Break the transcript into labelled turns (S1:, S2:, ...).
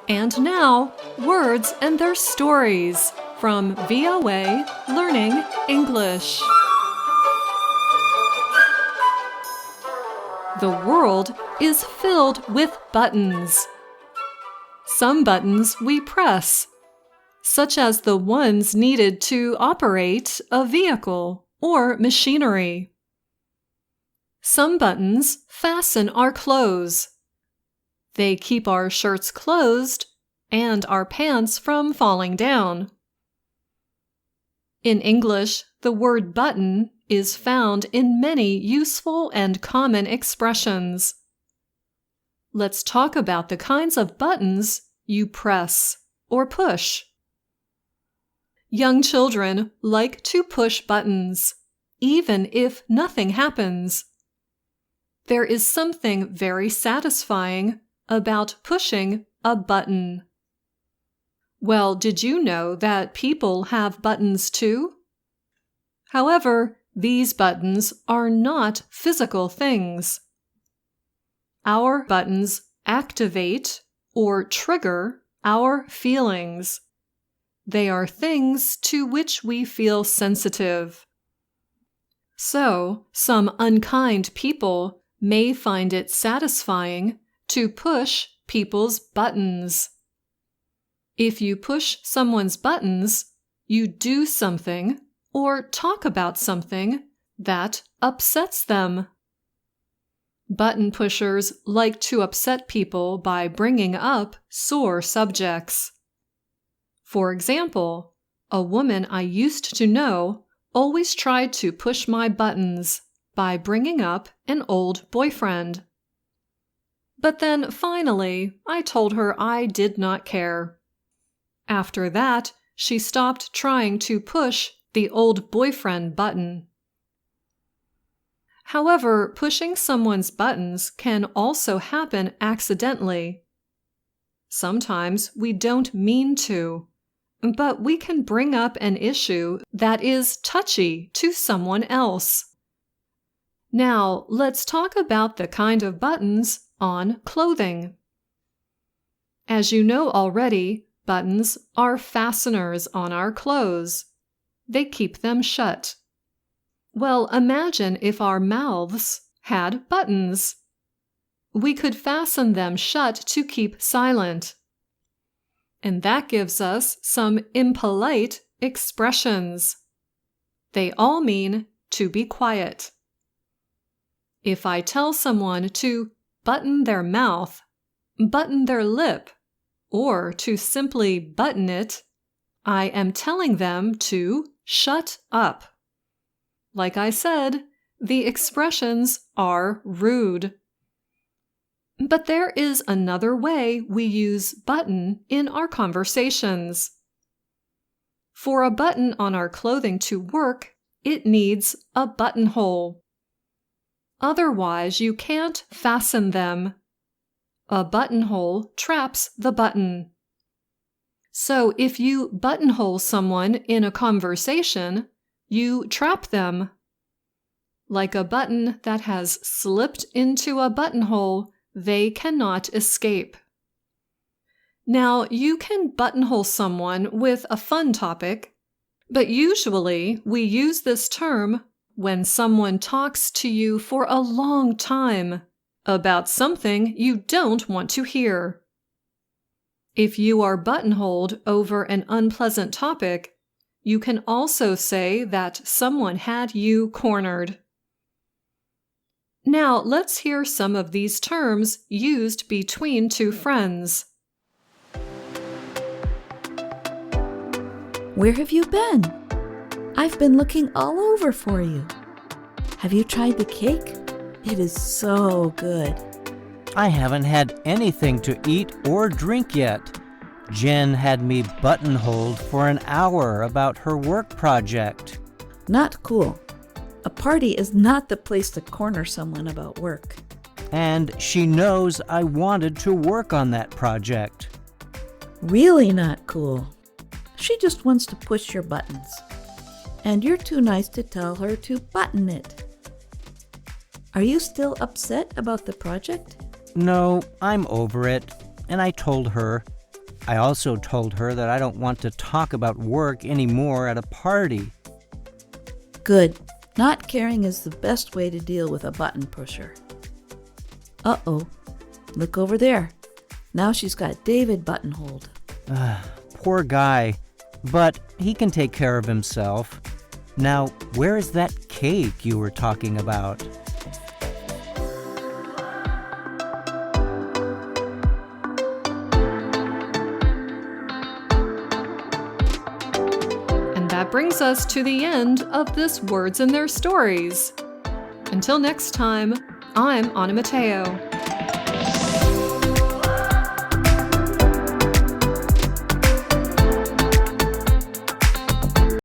S1: And now, words and their stories from VOA Learning English. The world is filled with buttons. Some buttons we press, such as the ones needed to operate a vehicle or machinery. Some buttons fasten our clothes. They keep our shirts closed and our pants from falling down. In English, the word button is found in many useful and common expressions. Let's talk about the kinds of buttons you press or push. Young children like to push buttons, even if nothing happens. There is something very satisfying about pushing a button. Well, did you know that people have buttons too? However, these buttons are not physical things. Our buttons activate or trigger our feelings. They are things to which we feel sensitive. So, some unkind people may find it satisfying to push people's buttons. If you push someone's buttons, you do something or talk about something that upsets them. Button pushers like to upset people by bringing up sore subjects. For example, a woman I used to know always tried to push my buttons by bringing up an old boyfriend. But then finally, I told her I did not care. After that, she stopped trying to push the old boyfriend button. However, pushing someone's buttons can also happen accidentally. Sometimes we don't mean to, but we can bring up an issue that is touchy to someone else. Now, let's talk about the kind of buttons on clothing. As you know already, buttons are fasteners on our clothes. They keep them shut. Well, imagine if our mouths had buttons. We could fasten them shut to keep silent. And that gives us some impolite expressions. They all mean to be quiet. If I tell someone to button their mouth, button their lip, or to simply button it, I am telling them to shut up. Like I said, the expressions are rude. But there is another way we use button in our conversations. For a button on our clothing to work, it needs a buttonhole. Otherwise, you can't fasten them. A buttonhole traps the button. So if you buttonhole someone in a conversation, you trap them. Like a button that has slipped into a buttonhole, they cannot escape. Now, you can buttonhole someone with a fun topic, but usually we use this term when someone talks to you for a long time about something you don't want to hear. If you are buttonholed over an unpleasant topic, you can also say that someone had you cornered. Now, let's hear some of these terms used between two friends.
S2: Where have you been? I've been looking all over for you. Have you tried the cake? It is so good.
S3: I haven't had anything to eat or drink yet. Jen had me buttonholed for an hour about her work project.
S2: Not cool. A party is not the place to corner someone about work.
S3: And she knows I wanted to work on that project.
S2: Really not cool. She just wants to push your buttons. and you're too nice to tell her to button it. Are you still upset about the project?
S3: No, I'm over it, and I told her. I also told her that I don't want to talk about work anymore at a party.
S2: Good. Not caring is the best way to deal with a button pusher. Uh-oh. Look over there. Now she's got David buttonholed.
S3: Poor guy. But he can take care of himself. Now, where is that cake you were talking about?
S1: And that brings us to the end of this Words and Their Stories. Until next time, I'm Anna Mateo.